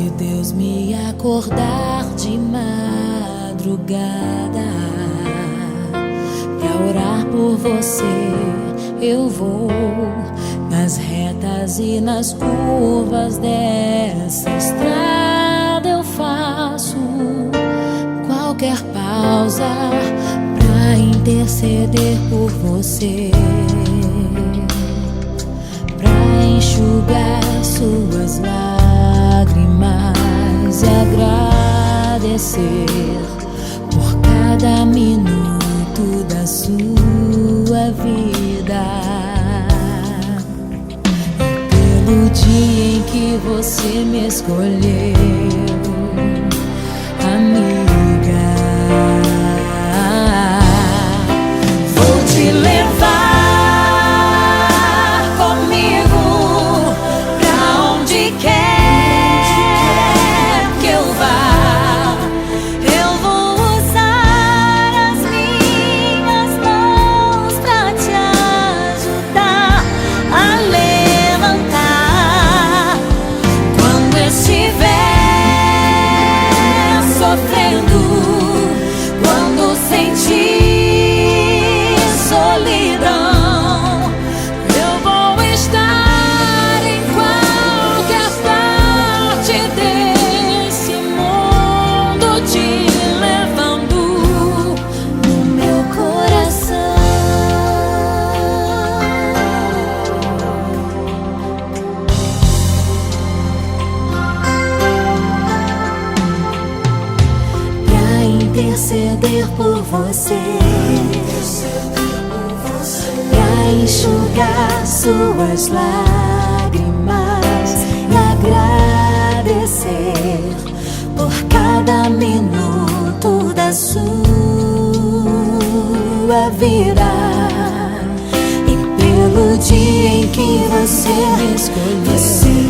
Se Deus me acordar de madrugada pra orar por você, eu vou nas retas e nas curvas dessa estrada. Eu faço qualquer pausa pra interceder por você, pra enxugar suas lágrimas e agradecer por cada minuto da sua vida e pelo dia em que você me escolheu, amiga. Vou te levar interceder por você, pra enxugar suas lágrimas e agradecer por cada minuto da sua vida e pelo dia em que você me escolheu.